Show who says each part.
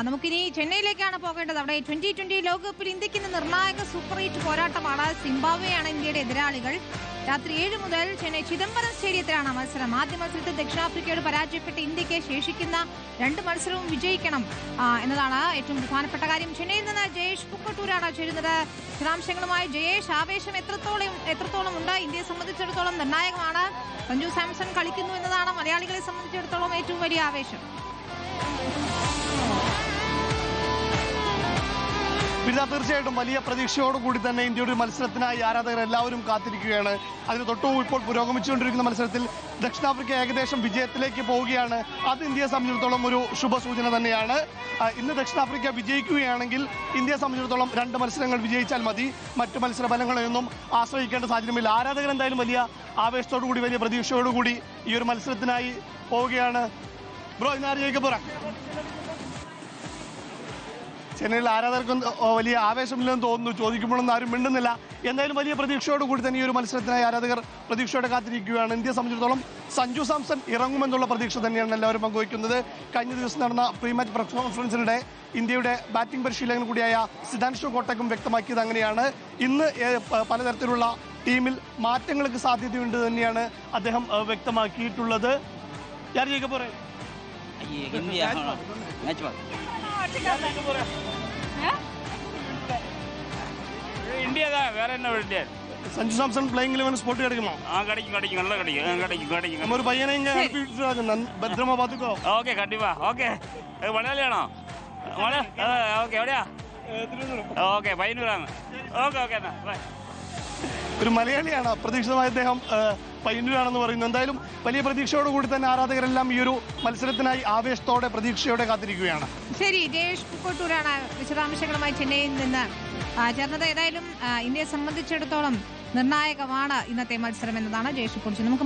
Speaker 1: നമുക്കിനി ചെന്നൈയിലേക്കാണ് പോകേണ്ടത്. അവിടെ 2020 ലോകകപ്പിൽ ഇന്ത്യക്ക് ഇന്ന് നിർണായക സൂപ്പർ 8 പോരാട്ടമാണ്. സിംബാബ്വേയാണ് ഇന്ത്യയുടെ എതിരാളികൾ. രാത്രി 7 മുതൽ ചെന്നൈ ചിദംബരം സ്റ്റേഡിയത്തിലാണ് മത്സരം. ആദ്യ മത്സരത്തിൽ ദക്ഷിണാഫ്രിക്കയോട് പരാജയപ്പെട്ട് ഇന്ത്യക്ക് ശേഷിക്കുന്ന 2 മത്സരവും വിജയിക്കണം എന്നതാണ് ഏറ്റവും പ്രധാനപ്പെട്ട കാര്യം. ചെന്നൈയിൽ നിന്ന് ജയേഷ് പുക്കട്ടൂരാണ് ചേരുന്നത്. വിശദാംശങ്ങളുമായി ജയേഷ്, ആവേശം എത്രത്തോളം ഉണ്ട്? ഇന്ത്യയെ സംബന്ധിച്ചിടത്തോളം നിർണായകമാണ്. സഞ്ജു സാംസൺ കളിക്കുന്നു എന്നതാണ് മലയാളികളെ സംബന്ധിച്ചിടത്തോളം ഏറ്റവും വലിയ ആവേശം.
Speaker 2: തീർച്ചയായിട്ടും വലിയ പ്രതീക്ഷയോടുകൂടി തന്നെ ഇന്ത്യയുടെ മത്സരത്തിനായി ആരാധകർ എല്ലാവരും കാത്തിരിക്കുകയാണ്. അതിന് തൊട്ടും ഇപ്പോൾ പുരോഗമിച്ചുകൊണ്ടിരിക്കുന്ന മത്സരത്തിൽ ദക്ഷിണാഫ്രിക്ക ഏകദേശം വിജയത്തിലേക്ക് പോവുകയാണ്. അത് ഇന്ത്യയെ സംബന്ധിച്ചിടത്തോളം ഒരു ശുഭസൂചന തന്നെയാണ്. ഇന്ന് ദക്ഷിണാഫ്രിക്ക വിജയിക്കുകയാണെങ്കിൽ ഇന്ത്യയെ സംബന്ധിച്ചിടത്തോളം 2 മത്സരങ്ങൾ വിജയിച്ചാൽ മതി. മറ്റു മത്സരഫലങ്ങളെയൊന്നും ആശ്രയിക്കേണ്ട സാഹചര്യമില്ല. ആരാധകർ എന്തായാലും വലിയ ആവേശത്തോടുകൂടി വലിയ പ്രതീക്ഷയോടുകൂടി ഈ ഒരു മത്സരത്തിനായി പോവുകയാണ്. ബ്രോ, ഇന്നാര് ജയിക്കാൻ പോരാ? ചെന്നൈയിൽ ആരാധകർക്കും വലിയ ആവേശമില്ലെന്ന് തോന്നുന്നു. ചോദിക്കുമ്പോഴൊന്നും ആരും മിണ്ടുന്നില്ല. എന്തായാലും വലിയ പ്രതീക്ഷയോടുകൂടി തന്നെ ഈ ഒരു മത്സരത്തിനായി ആരാധകർ പ്രതീക്ഷയോടെ കാത്തിരിക്കുകയാണ്. ഇന്ത്യയെ സംബന്ധിച്ചിടത്തോളം സഞ്ജു സാംസൺ ഇറങ്ങുമെന്നുള്ള പ്രതീക്ഷ തന്നെയാണ് എല്ലാവരും പങ്കുവയ്ക്കുന്നത്. കഴിഞ്ഞ ദിവസം നടന്ന പ്രീ മാച്ച് പ്രസ് കോൺഫറൻസിനിടെ ഇന്ത്യയുടെ ബാറ്റിംഗ് പരിശീലകൻ കൂടിയായ സിദ്ധാൻഷു കോട്ടക്കും വ്യക്തമാക്കിയത് അങ്ങനെയാണ്. ഇന്ന് പലതരത്തിലുള്ള ടീമിൽ മാറ്റങ്ങൾക്ക് സാധ്യതയുണ്ട് തന്നെയാണ് അദ്ദേഹം വ്യക്തമാക്കിയിട്ടുള്ളത്. यार ये कब
Speaker 3: इंडिया का வேற என்ன India
Speaker 2: Sanju Samson playing 11 spot കിടക്കുമോ?
Speaker 3: கிடைக்கும் நல்லா கிடைக்கும்
Speaker 2: நம்ம ஒரு பையனை இங்க பத்திரமா பாத்துக்கோ.
Speaker 3: ஓகே கண்டிப்பா. ஓகே மலையாளிയാണോ? ഓക്കെ എവിടെയാ? ഓക്കെ പയ്യന്നൂരാണ്. ഓക്കെ ഓക്കെ എന്നാ ബൈ.
Speaker 2: ഒരു മലയാളിയാണ്. അപ്രതീക്ഷിതമായ അദ്ദേഹം പയ്യന്നൂരാണെന്ന് പറയുന്നു. എന്തായാലും വലിയ പ്രതീക്ഷയോടുകൂടി തന്നെ ആരാധകരെല്ലാം ഈ ഒരു മത്സരത്തിനായി ആവേശത്തോടെ പ്രതീക്ഷയോടെ കാത്തിരിക്കുകയാണ്.
Speaker 1: ശരി, ജയേഷ് പുക്കോട്ടൂരാണ് വിശദാംശങ്ങളുമായി ചെന്നൈയിൽ നിന്ന് ചേർന്നത്. ഏതായാലും ഇന്ത്യയെ സംബന്ധിച്ചിടത്തോളം നിർണായകമാണ് ഇന്നത്തെ മത്സരം എന്നതാണ് ജയേഷ് കുറിച്ച് നമുക്ക്